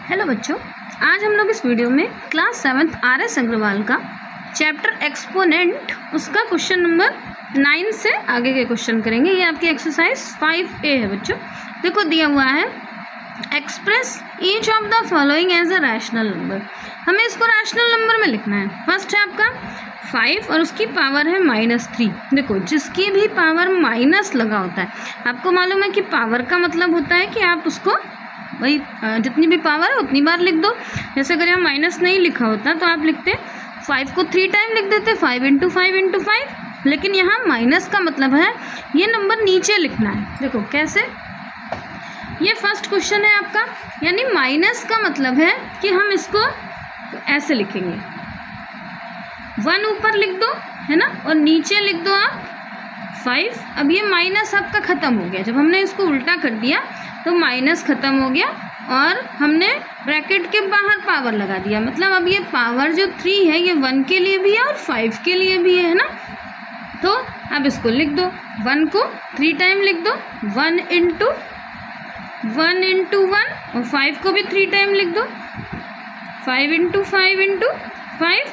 Hello बच्चों, आज हम लोग इस वीडियो में क्लास 7 RS अग्रवाल का चैप्टर एक्सपोनेंट उसका क्वेश्चन नंबर 9 से आगे के क्वेश्चन करेंगे। ये आपकी एक्सरसाइज 5A है बच्चों। देखो दिया हुआ है express each of the following as a rational number. हमें इसको रैशनल नंबर में लिखना है। फर्स्ट है आपका 5 और उसकी पावर है -3। देखो जिसकी भी पावर माइनस लगा होता है, आपको मालूम है कि पावर का मतलब होता है कि आप उसको वही जितनी भी पावर है उतनी बार लिख दो। जैसे अगर यहाँ माइनस नहीं लिखा होता तो आप लिखते 5 को 3 टाइम लिख देते, 5 × 5 × 5। लेकिन यहाँ माइनस का मतलब है ये नंबर नीचे लिखना है। देखो कैसे, ये फर्स्ट क्वेश्चन है आपका, यानी माइनस का मतलब है कि हम इसको ऐसे लिखेंगे, 1 ऊपर लिख दो है ना, और नीचे लिख दो आप 5। अब ये माइनस आपका ख़त्म हो गया। जब हमने इसको उल्टा कर दिया तो माइनस ख़त्म हो गया और हमने ब्रैकेट के बाहर पावर लगा दिया। मतलब अब ये पावर जो 3 है ये 1 के लिए भी है और 5 के लिए भी है ना। तो अब इसको लिख दो, 1 को 3 टाइम लिख दो, 1 × 1 और 5 को भी 3 टाइम लिख दो, 5 × 5 × 5।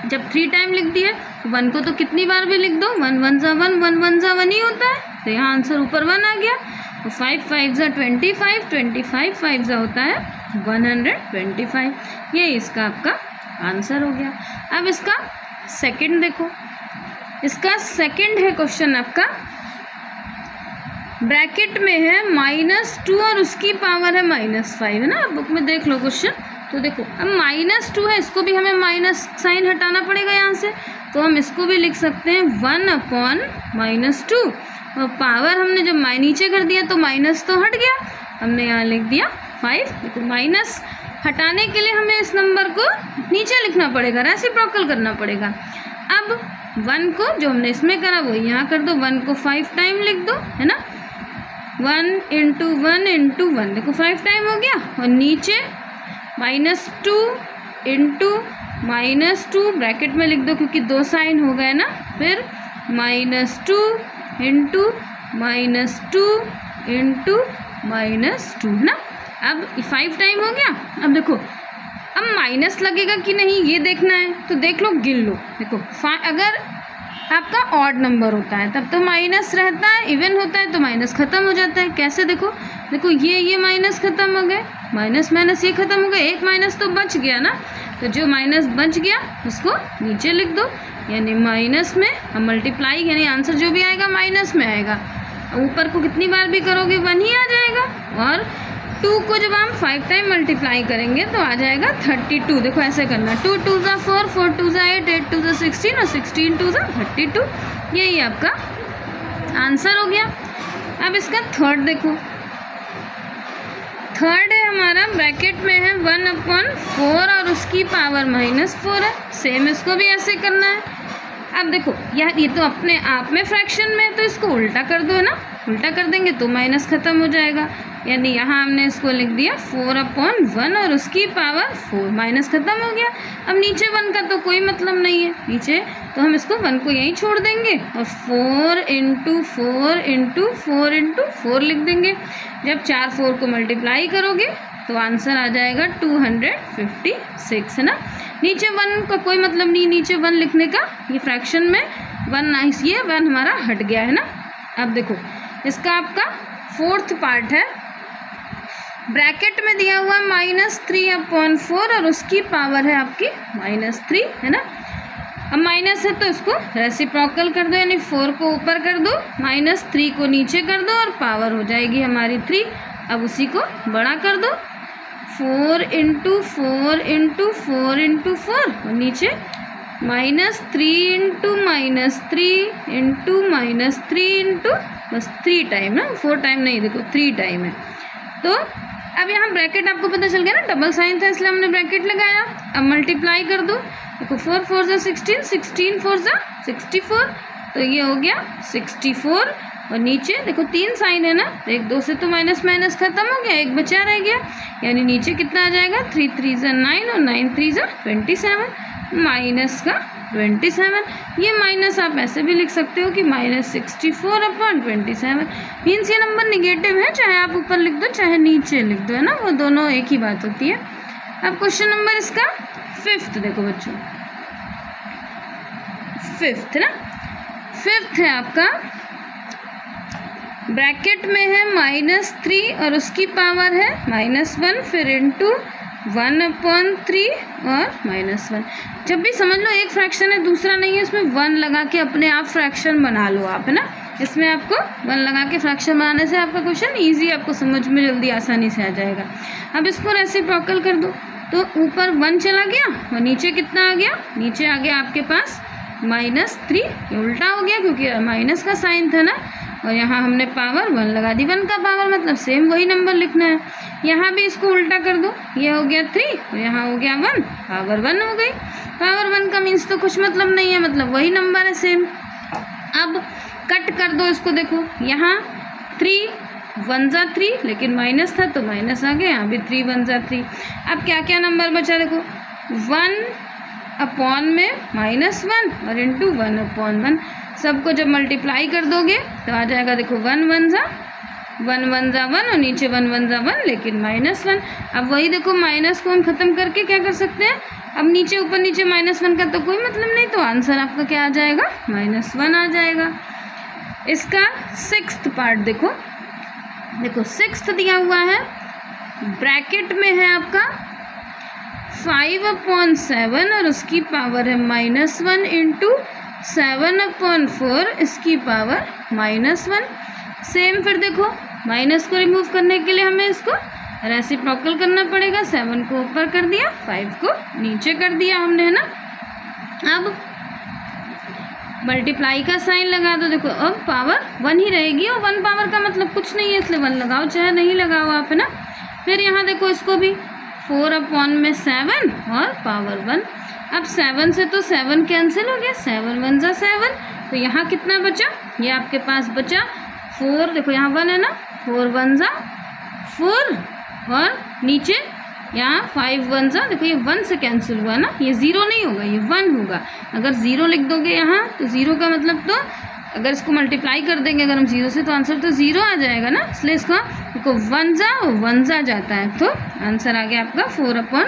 जब 3 टाइम लिख दिए 1 को तो कितनी बार भी लिख दो, 1 1 × 1 1 1 × 1 ही होता है, तो यहाँ आंसर ऊपर 1 आ गया। 5 5 × 25 25 5 होता है 125। ये इसका आपका आंसर हो गया। अब इसका सेकंड देखो, इसका सेकंड है क्वेश्चन आपका, ब्रैकेट में है -2 और उसकी पावर है -5 है ना। बुक में देख लो क्वेश्चन। तो देखो अब -2 है, इसको भी हमें माइनस साइन हटाना पड़ेगा यहाँ से, तो हम इसको भी लिख सकते हैं 1/-2 और पावर हमने जब नीचे कर दिया तो माइनस तो हट गया, हमने यहाँ लिख दिया 5। देखो माइनस हटाने के लिए हमें इस नंबर को नीचे लिखना पड़ेगा, रेसिप्रोकल करना पड़ेगा। अब 1 को जो हमने इसमें करा वो यहाँ कर दो, 1 को 5 टाइम लिख दो है ना, 1 × 1 × 1 देखो 5 टाइम हो गया, और नीचे -2 × -2 ब्रैकेट में लिख दो क्योंकि 2 साइन हो गए ना, फिर -2 × -2 × -2 है ना। अब 5 टाइम हो गया। अब देखो अब माइनस लगेगा कि नहीं ये देखना है, तो देख लो, गिन लो। देखो अगर आपका ऑड नंबर होता है तब तो माइनस रहता है, इवन होता है तो माइनस ख़त्म हो जाता है। कैसे देखो ये माइनस ख़त्म हो गए, माइनस ये ख़त्म हो गए, एक माइनस तो बच गया ना, तो जो माइनस बच गया उसको नीचे लिख दो, यानी माइनस में हम मल्टीप्लाई, यानी आंसर जो भी आएगा माइनस में आएगा। ऊपर को कितनी बार भी करोगे 1 ही आ जाएगा, और 2 को जब हम 5 टाइम मल्टीप्लाई करेंगे तो आ जाएगा 32। देखो ऐसे करना, 2 2 = 4 4 2 = 8 8 2 = 16 और 16 2 = 32। यही आपका आंसर हो गया। अब इसका थर्ड देखो, थर्ड है हमारा, ब्रैकेट में है 1/4 और उसकी पावर -4 है। सेम इसको भी ऐसे करना है। अब देखो ये तो अपने आप में फ्रैक्शन में है, तो इसको उल्टा कर दो है ना, उल्टा कर देंगे तो माइनस ख़त्म हो जाएगा, यानी यहाँ हमने इसको लिख दिया 4/1 और उसकी पावर 4, माइनस ख़त्म हो गया। अब नीचे 1 का तो कोई मतलब नहीं है नीचे, तो हम इसको 1 को यहीं छोड़ देंगे और 4 × 4 × 4 × 4 लिख देंगे। जब 4 4 को मल्टीप्लाई करोगे तो आंसर आ जाएगा 256 है ना। नीचे 1 का कोई मतलब नहीं, नीचे 1 लिखने का, ये फ्रैक्शन में 1 ये 1 हमारा हट गया है ना। अब देखो इसका आपका फोर्थ पार्ट है, ब्रैकेट में दिया हुआ -3/4 और उसकी पावर है आपकी -3 है ना। अब माइनस है तो इसको रेसिप्रोकल कर दो, यानी 4 को ऊपर कर दो, -3 को नीचे कर दो और पावर हो जाएगी हमारी 3। अब उसी को बड़ा कर दो, 4 × 4 × 4 × 4 और नीचे -3 × -3 × बस 3 टाइम ना, 4 टाइम नहीं, देखो 3 टाइम है। तो अब यहाँ ब्रैकेट आपको पता चल गया ना, डबल साइन था इसलिए हमने ब्रैकेट लगाया। अब मल्टीप्लाई कर दो, देखो 4 4 = 16 16 4 = 64, तो ये हो गया 64। और नीचे देखो 3 साइन है ना, तो 1 2 से तो माइनस ख़त्म हो गया, 1 बचा रह गया, यानी नीचे कितना आ जाएगा 3 3 = 9 और 9 3 = 27, माइनस का 27। ये माइनस आप ऐसे भी लिख सकते हो कि -64/27। मीन्स ये नंबर निगेटिव है, चाहे आप ऊपर लिख दो चाहे नीचे लिख दो, है ना, वो दोनों एक ही बात होती है। अब क्वेश्चन नंबर इसका 5th देखो बच्चों, 5th ना, 5th है आपका, ब्रैकेट में है -3 और उसकी पावर है -1, फिर इंटू 1/3 और -1। जब भी समझ लो एक फ्रैक्शन है दूसरा नहीं है, इसमें 1 लगा के अपने आप फ्रैक्शन बना लो आप, है ना। इसमें आपको 1 लगा के फ्रैक्शन बनाने से आपका क्वेश्चन ईजी आपको समझ में जल्दी आसानी से आ जाएगा। अब इसको रेसिप्रोकल कर दो तो ऊपर 1 चला गया और नीचे कितना आ गया, नीचे आ गया आपके पास -3। ये उल्टा हो गया क्योंकि माइनस का साइन था ना, और यहाँ हमने पावर 1 लगा दी। 1 का पावर मतलब सेम वही नंबर लिखना है। यहाँ भी इसको उल्टा कर दो, ये हो गया 3 और यहाँ हो गया 1, पावर 1 हो गई। पावर 1 का मीन्स तो कुछ मतलब नहीं है, मतलब वही नंबर है सेम। अब कट कर दो इसको, देखो यहाँ 3 1 जा 3, लेकिन माइनस था तो माइनस आ गया, यहाँ भी 3 1 जा 3। अब क्या क्या नंबर बचा, देखो 1/में -1 और इंटू 1/1। सबको जब मल्टीप्लाई कर दोगे तो आ जाएगा, देखो 1 1 जा 1 1 जा 1 और नीचे 1 1 जा 1, लेकिन -1। अब वही देखो माइनस को हम ख़त्म करके क्या कर सकते हैं, अब नीचे ऊपर नीचे -1 का तो कोई मतलब नहीं, तो आंसर आपका क्या आ जाएगा, -1 आ जाएगा। इसका 6th पार्ट देखो, देखो 6th दिया हुआ है, ब्रैकेट में है आपका 5/7 और उसकी पावर है -1 इंटू 7/4 इसकी पावर -1। सेम फिर देखो माइनस को रिमूव करने के लिए हमें इसको रेसिप्रोकल करना पड़ेगा। 7 को ऊपर कर दिया, 5 को नीचे कर दिया हमने, है ना। अब मल्टीप्लाई का साइन लगा दो, देखो अब पावर 1 ही रहेगी और 1 पावर का मतलब कुछ नहीं है, इसलिए 1 लगाओ चाहे नहीं लगाओ आप, है ना। फिर यहाँ देखो इसको भी 4/7 और पावर 1। अब 7 से तो 7 कैंसिल हो गया, 7 1 जा 7, तो यहाँ कितना बचा, ये आपके पास बचा 4, देखो यहाँ 1 है ना, 4 1 जा 4 और नीचे यहाँ 5 1 जा, देखो ये 1 से कैंसिल हुआ ना, ये 0 नहीं होगा, ये 1 होगा। अगर 0 लिख दोगे यहाँ तो 0 का मतलब तो अगर इसको मल्टीप्लाई कर देंगे अगर हम 0 से तो आंसर तो 0 आ जाएगा ना, इसलिए इसका देखो 1 जा और 1 जा जाता है, तो आंसर आ गया आपका 4/5।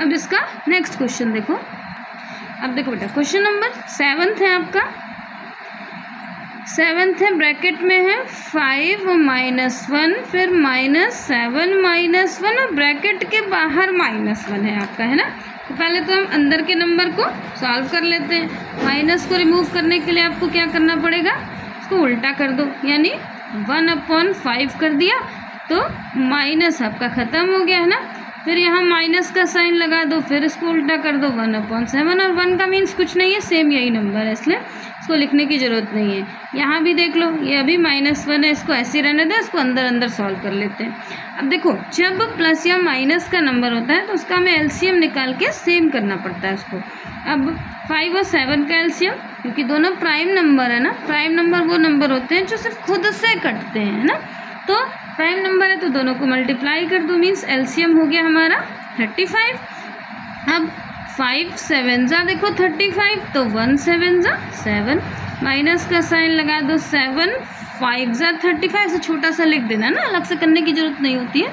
अब इसका नेक्स्ट क्वेश्चन देखो, अब देखो बेटा क्वेश्चन नंबर 7th है आपका, 7th है, ब्रैकेट में है 5 -1 फिर -7 -1 और ब्रैकेट के बाहर -1 है आपका, है ना। तो पहले तो हम अंदर के नंबर को सॉल्व कर लेते हैं। माइनस को रिमूव करने के लिए आपको क्या करना पड़ेगा, इसको उल्टा कर दो, यानी 1/5 कर दिया तो माइनस आपका ख़त्म हो गया, है ना। फिर यहाँ माइनस का साइन लगा दो, फिर इसको उल्टा कर दो 1/7 और 1 का मीन्स कुछ नहीं है, सेम यही नंबर है, इसलिए इसको लिखने की ज़रूरत नहीं है। यहाँ भी देख लो ये अभी -1 है, इसको ऐसे रहने दो, इसको अंदर अंदर सॉल्व कर लेते हैं। अब देखो जब प्लस या माइनस का नंबर होता है तो उसका हमें एलसीएम निकाल के सेम करना पड़ता है उसको। अब 5 और 7 का एलसीएम, क्योंकि दोनों प्राइम नंबर है ना, प्राइम नंबर वो नंबर होते हैं जो सिर्फ खुद से कटते हैं, है ना। तो प्राइम नंबर है तो दोनों को मल्टीप्लाई कर दो, मीन्स एलसीएम हो गया हमारा 35। अब 5 7 जा देखो 35, तो 1 7 जा 7, माइनस का साइन लगा दो 7 5 जा 35 से छोटा सा लिख देना ना, अलग से करने की जरूरत नहीं होती है।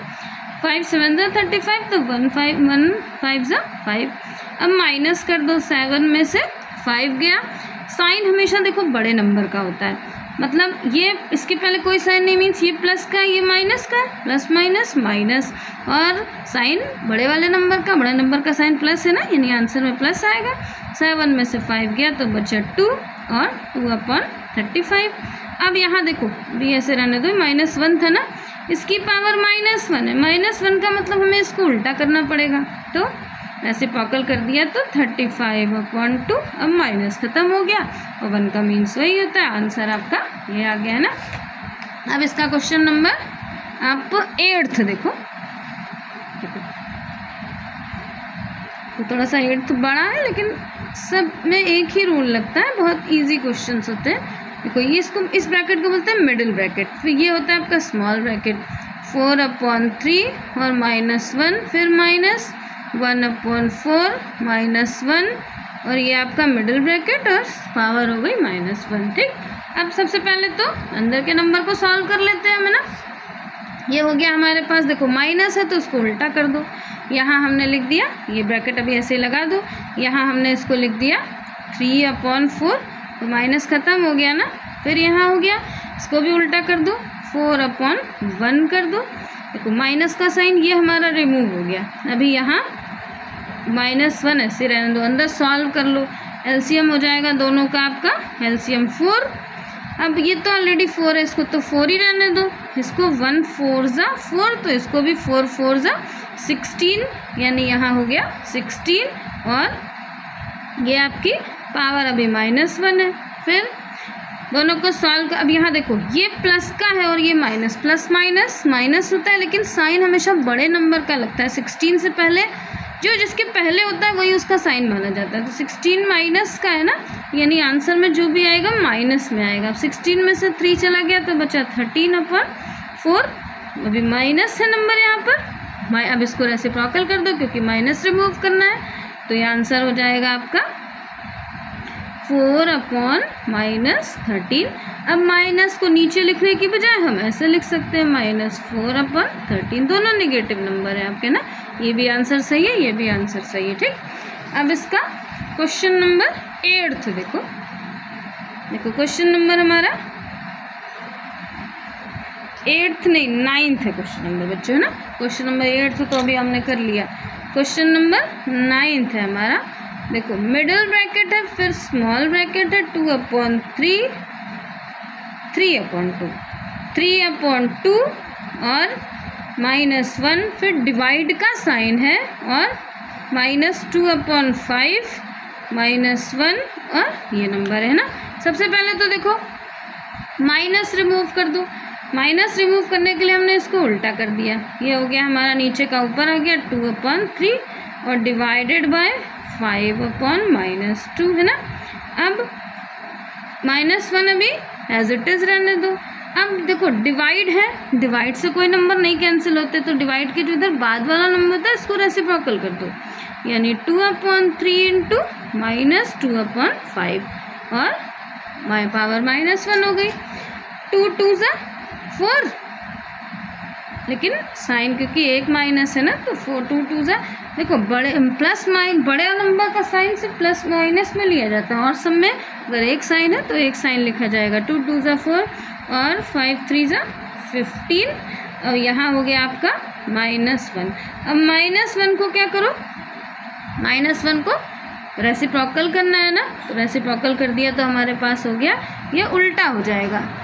5 7 जा 35, तो 1 5 जा 5। अब माइनस कर दो, 7 में से 5 गया। साइन हमेशा देखो बड़े नंबर का होता है, मतलब ये इसके पहले कोई साइन नहीं, मीन्स ये प्लस का ये माइनस का, प्लस माइनस माइनस, और साइन बड़े वाले नंबर का, बड़े नंबर का साइन प्लस है ना, यानी आंसर में प्लस आएगा। 7 में से 5 गया तो बचा 2 और 2/35। अब यहाँ देखो भी ऐसे रहने दो, -1 था ना, इसकी पावर -1 है, -1 का मतलब हमें इसको उल्टा करना पड़ेगा, तो ऐसे पॉकल कर दिया तो 35/2। अब माइनस खत्म हो गया और 1 का मीन्स वही होता है, आंसर आपका ये आ गया है ना। अब इसका क्वेश्चन नंबर आप 8th देखो, तो थोड़ा सा 8th बड़ा है लेकिन सब में एक ही रूल लगता है, बहुत इजी क्वेश्चंस होते हैं। देखो ये इसको इस ब्रैकेट को बोलते हैं मिडिल ब्रैकेट, फिर ये होता है आपका स्मॉल ब्रैकेट 4/3 और -1, फिर -1/4 -1 और ये आपका मिडिल ब्रैकेट और पावर हो गई -1। ठीक, अब सबसे पहले तो अंदर के नंबर को सॉल्व कर लेते हैं हम, है ना। ये हो गया हमारे पास, देखो माइनस है तो उसको उल्टा कर दो। यहाँ हमने लिख दिया, ये ब्रैकेट अभी ऐसे लगा दो, यहाँ हमने इसको लिख दिया 3/4, तो माइनस ख़त्म हो गया ना। फिर यहाँ हो गया, इसको भी उल्टा कर दो, 4/1 कर दो। देखो माइनस का साइन ये हमारा रिमूव हो गया। अभी यहाँ -1 ऐसे रहने दो, अंदर सॉल्व कर लो, एलसीएम हो जाएगा दोनों का आपका, एलसीएम 4। अब ये तो ऑलरेडी 4 है, इसको तो 4 ही रहने दो। इसको 1 4 ज़ा 4, तो इसको भी 4 4 ज़ा 16, यानी यहाँ हो गया 16। और ये आपकी पावर अभी -1 है। फिर दोनों को सॉल्व कर, अब यहाँ देखो ये प्लस का है और ये माइनस, प्लस माइनस माइनस होता है, लेकिन साइन हमेशा बड़े नंबर का लगता है। 16 से पहले जो जिसके पहले होता है वही उसका साइन माना जाता है। तो 16 माइनस का है ना, यानी आंसर में जो भी आएगा माइनस में आएगा। अब 16 में से 3 चला गया तो बचा 13/4, अभी माइनस है नंबर यहाँ पर। अब इसको रेसिप्रोकल कर दो क्योंकि माइनस रिमूव करना है, तो ये आंसर हो जाएगा आपका 4/-13। अब माइनस को नीचे लिखने की बजाय हम ऐसे लिख सकते हैं -4/13। दोनों नेगेटिव नंबर है आपके ना, ये भी आंसर सही है, ये भी आंसर सही है। ठीक, अब इसका क्वेश्चन नंबर 8 देखो क्वेश्चन नंबर हमारा 8 नहीं 9 है क्वेश्चन नंबर बच्चों, है ना। क्वेश्चन नंबर 8 तो अभी हमने कर लिया। क्वेश्चन नंबर 9 है हमारा। देखो मिडिल ब्रैकेट है, फिर स्मॉल ब्रैकेट है, 2/3, 3/2, 3/2 और -1, फिर डिवाइड का साइन है और -2/5, -1 और ये नंबर है ना। सबसे पहले तो देखो माइनस रिमूव कर दो। माइनस रिमूव करने के लिए हमने इसको उल्टा कर दिया, ये हो गया हमारा नीचे का ऊपर आ गया 2/3 और डिवाइडेड बाय 5/-2 है ना। अब -1 अभी एज इट इज़ रहने दो। अब देखो डिवाइड है, डिवाइड से कोई नंबर नहीं कैंसिल होते, तो डिवाइड के जो इधर बाद वाला नंबर होता है इसको रेसिप्रोकल कर दो, यानी 2/3 इंटू -2/5 और पावर -1 हो गई। 2 2 ज़ा 4, लेकिन साइन क्योंकि एक माइनस है ना, तो 4 2 2 ज़ा, देखो बड़े प्लस बड़े नंबर का साइन से प्लस माइनस में लिया जाता है, और सब में अगर एक साइन है तो एक साइन लिखा जाएगा। 2 2 ज़ा 4 और 5 3 ज़ा 15, और यहाँ हो गया आपका -1। अब -1 को क्या करो, -1 को रेसिप्रोकल करना है ना, तो रेसिप्रोकल कर दिया तो हमारे पास हो गया, ये उल्टा हो जाएगा।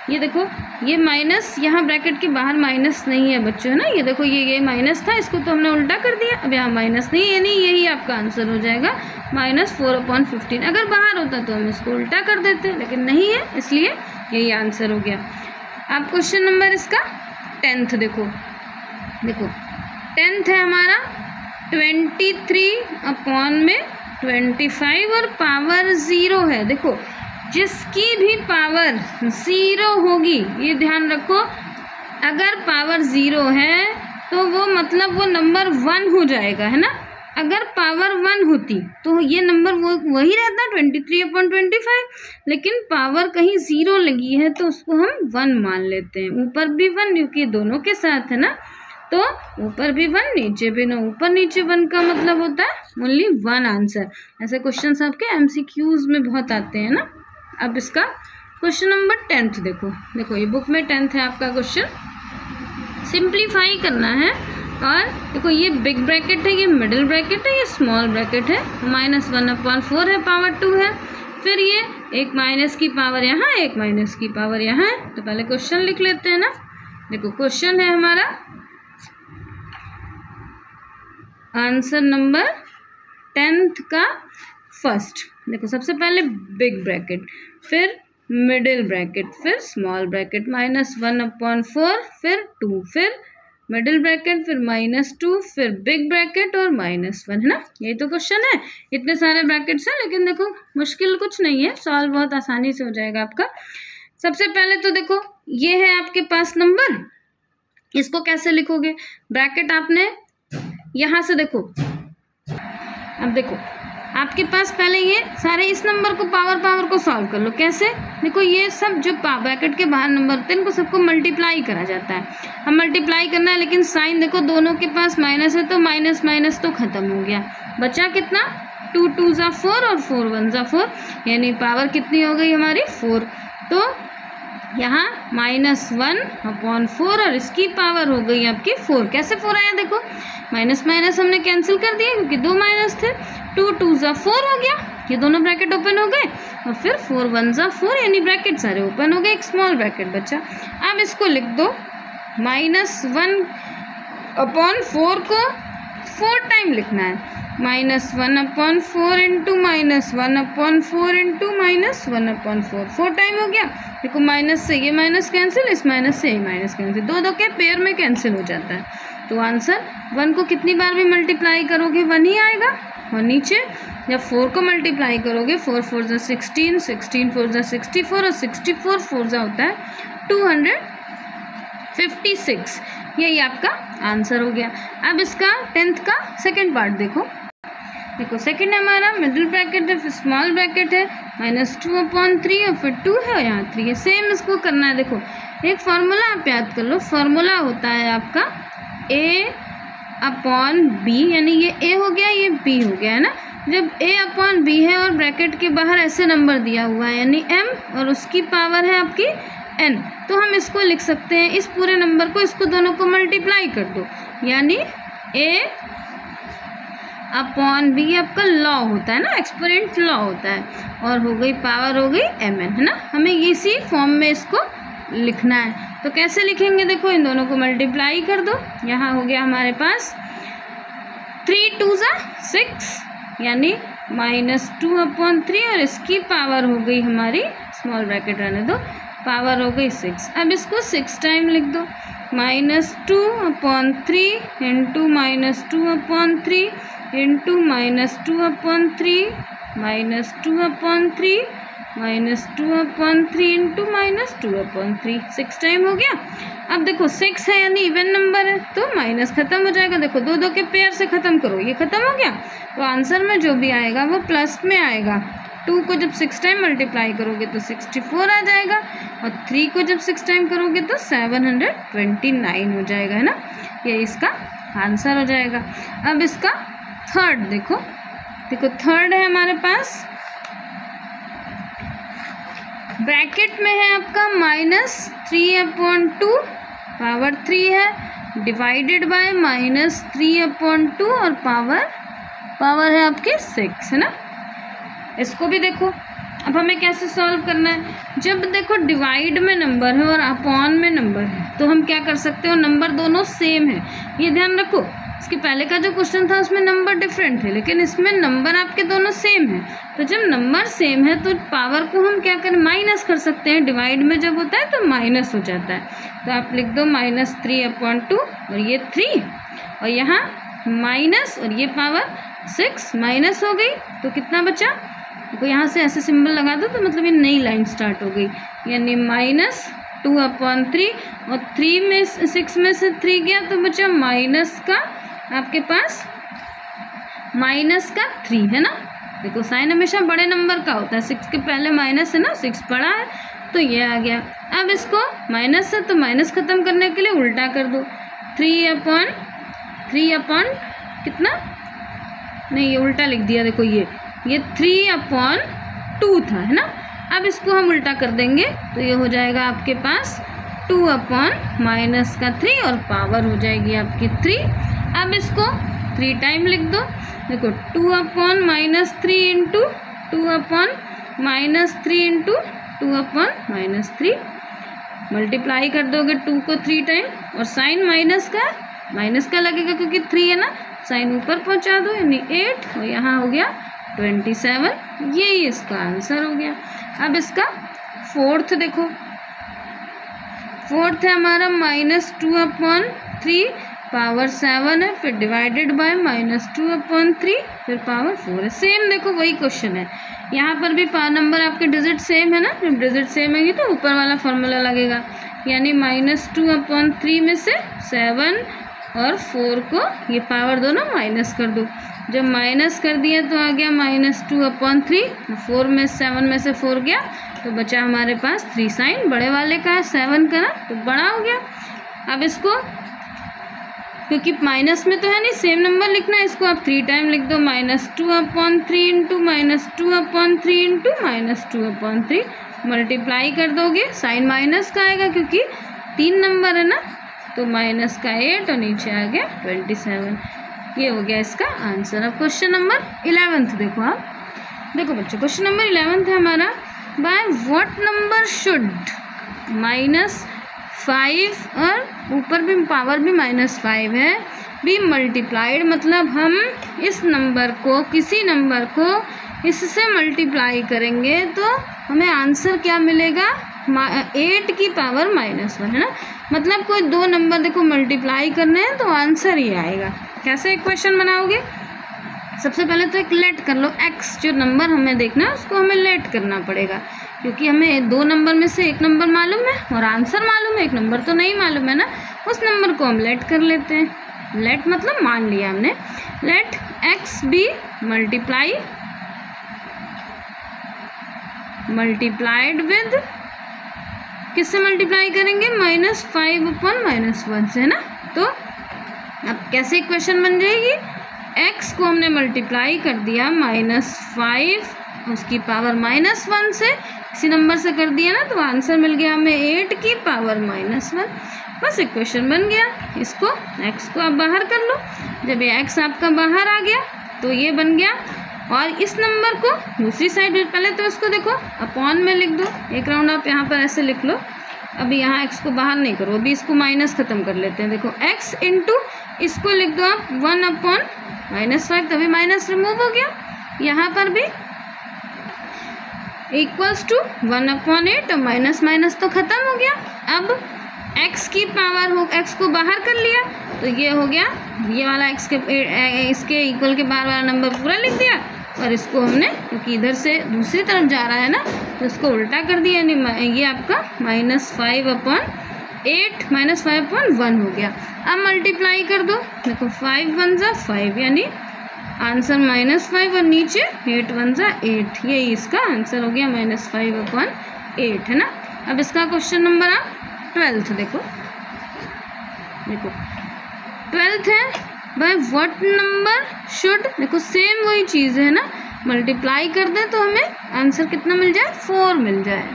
ये देखो ये माइनस, यहाँ ब्रैकेट के बाहर माइनस नहीं है बच्चों, है ना। ये देखो ये माइनस था, इसको तो हमने उल्टा कर दिया, अब यहाँ माइनस नहीं, यानी यही आपका आंसर हो जाएगा -4/15। अगर बाहर होता तो हम इसको उल्टा कर देते, लेकिन नहीं है, इसलिए यही आंसर हो गया। अब क्वेश्चन नंबर इसका 10th देखो 10th है हमारा 23/25 और पावर 0 है। देखो जिसकी भी पावर 0 होगी, ये ध्यान रखो, अगर पावर 0 है तो वो मतलब वो नंबर 1 हो जाएगा, है ना। अगर पावर 1 होती तो ये नंबर वही रहता 23/25, लेकिन पावर कहीं 0 लगी है तो उसको हम 1 मान लेते हैं। ऊपर भी 1 क्योंकि दोनों के साथ है ना, तो ऊपर भी 1 नीचे भी ना, ऊपर नीचे 1 का मतलब होता है ओनली 1 आंसर। ऐसे क्वेश्चन आपके MCQs में बहुत आते हैं ना। अब इसका क्वेश्चन नंबर 10th देखो ये बुक में 10th है आपका क्वेश्चन। सिंप्लीफाई करना है, और देखो ये बिग ब्रैकेट है, ये मिडिल ब्रैकेट है, ये स्मॉल ब्रैकेट है, -1/4 है, पावर 2 है, फिर ये एक माइनस की पावर यहाँ, एक माइनस की पावर यहाँ है। तो पहले क्वेश्चन लिख लेते हैं ना। देखो क्वेश्चन है हमारा आंसर नंबर 10th का फर्स्ट। देखो सबसे पहले बिग ब्रैकेट, फिर मिडिल ब्रैकेट, फिर स्मॉल ब्रैकेट, -1/4, फिर 2, फिर मिडिल ब्रैकेट, फिर -2, फिर बिग ब्रैकेट और -1, है ना। यही तो क्वेश्चन है। इतने सारे ब्रैकेट्स हैं, लेकिन देखो मुश्किल कुछ नहीं है, सॉल्व बहुत आसानी से हो जाएगा आपका। सबसे पहले तो देखो ये है आपके पास नंबर, इसको कैसे लिखोगे, ब्रैकेट आपने यहाँ से देखो, अब देखो आपके पास पहले ये सारे इस नंबर को पावर को सॉल्व कर लो। कैसे? देखो ये सब जो ब्रैकेट के बाहर नंबर होते हैं इनको सबको मल्टीप्लाई करा जाता है। हम मल्टीप्लाई करना है, लेकिन साइन देखो दोनों के पास माइनस है, तो माइनस माइनस तो खत्म हो गया। बचा कितना? 2 2 ज़ा 4 और 4 1 ज़ा 4, यानी पावर कितनी हो गई हमारी? 4। तो यहाँ -1/4 और इसकी पावर हो गई आपकी 4। कैसे 4 आया? देखो माइनस माइनस हमने कैंसिल कर दिया क्योंकि 2 माइनस थे। 2 2 ज़ा 4 हो गया, ये दोनों ब्रैकेट ओपन हो गए, और फिर 4 1 ज़ा 4, यानी ब्रैकेट सारे ओपन हो गए, एक स्मॉल ब्रैकेट बचा। अब इसको लिख दो, -1/4 को 4 टाइम लिखना है। -1/4 इंटू -1/4 इंटू -1/4, 4 टाइम हो गया। देखो माइनस से ये माइनस कैंसिल, इस माइनस से ये माइनस कैंसिल, दो के पेयर में कैंसिल हो जाता है। तो आंसर 1 को कितनी बार भी मल्टीप्लाई करोगे 1 ही आएगा। और नीचे जब 4 को मल्टीप्लाई करोगे 4 4 ज़ा 16, 16 4 ज़ा 64, और 64 4 ज़ा होता है 256। यही आपका आंसर हो गया। अब इसका 10th का सेकंड पार्ट देखो। सेकंड हमारा मिडिल ब्रैकेट है, फिर स्मॉल ब्रैकेट है, -2/3 और फिर 2 है और यहाँ 3 है। सेम इसको करना है। देखो एक फार्मूला आप याद कर लो, फार्मूला होता है आपका A/B, यानी ये A हो गया, ये B हो गया, है ना। जब A/B है और ब्रैकेट के बाहर ऐसे नंबर दिया हुआ है यानी M, और उसकी पावर है आपकी N, तो हम इसको लिख सकते हैं, इस पूरे नंबर को, इसको दोनों को मल्टीप्लाई कर दो, यानी A/B आपका लॉ होता है ना, एक्सपोनेंट लॉ होता है, और हो गई पावर हो गई MN, है ना। हमें इसी फॉर्म में इसको लिखना है। तो कैसे लिखेंगे? देखो इन दोनों को मल्टीप्लाई कर दो। यहाँ हो गया हमारे पास 3 2 ज़ा 6, यानी -2/3, और इसकी पावर हो गई हमारी, स्मॉल ब्रैकेट रहने दो, पावर हो गई 6। अब इसको 6 टाइम लिख दो, -2/3 इंटू -2/3 इंटू -2/3 -2/3 -2/3 इंटू -2/3, 6 टाइम हो गया। अब देखो 6 है यानी इवन नंबर है, तो माइनस खत्म हो जाएगा। देखो दो के पेयर से खत्म करो, ये खत्म हो गया। तो आंसर में जो भी आएगा वो प्लस में आएगा। 2 को जब 6 टाइम मल्टीप्लाई करोगे तो 64 आ जाएगा, और 3 को जब 6 टाइम करोगे तो 729 हो जाएगा, है ना। ये इसका आंसर हो जाएगा। अब इसका थर्ड देखो थर्ड है हमारे पास, ब्रैकेट में है आपका -3/2, पावर 3 है, डिवाइडेड बाय -3/2 और पावर है आपके 6, है ना। इसको भी देखो, अब हमें कैसे सॉल्व करना है। जब देखो डिवाइड में नंबर है और अपॉन में नंबर है, तो हम क्या कर सकते हो, नंबर दोनों सेम है, ये ध्यान रखो। इसके पहले का जो क्वेश्चन था उसमें नंबर डिफरेंट थे, लेकिन इसमें नंबर आपके दोनों सेम है। तो जब नंबर सेम है तो पावर को हम क्या करें, माइनस कर सकते हैं। डिवाइड में जब होता है तो माइनस हो जाता है। तो आप लिख दो -3/2, और ये 3, और यहाँ माइनस, और ये पावर 6 माइनस हो गई, तो कितना बचा। तो यहाँ से ऐसे सिंबल लगा दो, तो मतलब ये नई लाइन स्टार्ट हो गई, यानी -2/3, और 3 में 6 में से 3 गया तो बचा माइनस का आपके पास -3, है ना। देखो साइन हमेशा बड़े नंबर का होता है, 6 के पहले माइनस है ना, 6 बड़ा है, तो ये आ गया। अब इसको माइनस है तो माइनस खत्म करने के लिए उल्टा कर दो, 3/3 कितना, नहीं ये उल्टा लिख दिया। देखो ये 3/2 था, है ना। अब इसको हम उल्टा कर देंगे तो ये हो जाएगा आपके पास 2/-3 और पावर हो जाएगी आपकी 3। अब इसको 3 टाइम लिख दो। देखो 2/-3 इंटू 2/-3 इंटू 2/-3 मल्टीप्लाई कर दोगे 2 को 3 टाइम, और साइन माइनस का लगेगा क्योंकि 3 है ना, साइन ऊपर पहुंचा दो, यानी 8, और यहाँ हो गया 27। यही इसका आंसर हो गया। अब इसका फोर्थ देखो, फोर्थ है हमारा -2/3, पावर 7 है, फिर डिवाइडेड बाय -2/3, फिर पावर 4 है। सेम देखो वही क्वेश्चन है, यहाँ पर भी नंबर आपके डिजिट सेम है ना। जब डिजिट सेम है तो ऊपर वाला फॉर्मूला लगेगा, यानी -2/3 में से 7 और 4 को ये पावर दोनों माइनस कर दो। जब माइनस कर दिया तो आ गया -2/3। 4 में 7 में से 4 गया तो बचा हमारे पास 3 साइन बड़े वाले का है 7 का ना, तो बड़ा हो गया। अब इसको क्योंकि माइनस में तो है नहीं, सेम नंबर लिखना है, इसको आप 3 टाइम लिख दो। -2/3 इंटू -2/3 इंटू -2/3 मल्टीप्लाई कर दोगे, साइन माइनस का आएगा क्योंकि 3 नंबर है ना, तो माइनस का 8 और नीचे आ गया 27। ये हो गया इसका आंसर। अब क्वेश्चन नंबर 11 देखो आप। देखो बच्चों क्वेश्चन नंबर 11 है हमारा, बाय व्हाट नंबर शुड -5 और ऊपर भी पावर भी -5 है भी मल्टीप्लाइड, मतलब हम इस नंबर को किसी नंबर को इससे मल्टीप्लाई करेंगे तो हमें आंसर क्या मिलेगा 8 की पावर -1 है ना। मतलब कोई 2 नंबर देखो मल्टीप्लाई करने हैं तो आंसर ही आएगा। कैसे इक्वेशन बनाओगे, सबसे पहले तो एक लेट कर लो। x जो नंबर हमें देखना है उसको हमें लेट करना पड़ेगा क्योंकि हमें 2 नंबर में से एक नंबर मालूम है और आंसर मालूम है, एक नंबर तो नहीं मालूम है ना। उस नंबर को हम लेट कर लेते हैं। लेट मतलब मान लिया हमने। Let x be multiplied with, किससे मल्टीप्लाई करेंगे -5/-1 से, है ना। तो अब कैसे इक्वेशन बन जाएगी, x को हमने मल्टीप्लाई कर दिया -5 उसकी पावर -1 से, इसी नंबर से कर दिया ना, तो आंसर मिल गया हमें 8 की पावर -1। बस इक्वेशन बन गया। इसको x को आप बाहर कर लो। जब ये x आपका बाहर आ गया तो ये बन गया, और इस नंबर को दूसरी साइड, पहले तो इसको देखो अपॉन में लिख दो, एक राउंड आप यहाँ पर ऐसे लिख लो। अभी यहाँ x को बाहर नहीं करो, अभी इसको माइनस ख़त्म कर लेते हैं। देखो x इंटू इसको लिख दो आप 1/-5, तभी माइनस रिमूव हो गया। यहाँ पर भी इक्वल्स टू 1/8 और माइनस माइनस तो ख़त्म हो गया। अब x की पावर हो, x को बाहर कर लिया तो ये हो गया, ये वाला x के इसके इक्वल के बाहर वाला नंबर पूरा लिख दिया, और इसको हमने क्योंकि इधर से दूसरी तरफ जा रहा है ना तो इसको उल्टा कर दिया, यानी ये आपका -5/8 -5/1 हो गया। अब मल्टीप्लाई कर दो, देखो 5 1 जा 5 यानी आंसर -5 और नीचे 8 1 जा 8, यही इसका आंसर हो गया -5/8, है ना। अब इसका क्वेश्चन नंबर आप 12 देखो 12th है, बाय व्हाट नंबर शुड, देखो सेम वही चीज़ है ना, मल्टीप्लाई कर दे तो हमें आंसर कितना मिल जाए 4 मिल जाए।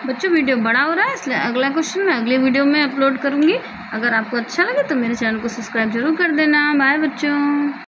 बच्चों वीडियो बड़ा हो रहा है इसलिए अगला क्वेश्चन मैं अगले वीडियो में अपलोड करूँगी। अगर आपको अच्छा लगे तो मेरे चैनल को सब्सक्राइब जरूर कर देना। बाय बच्चों।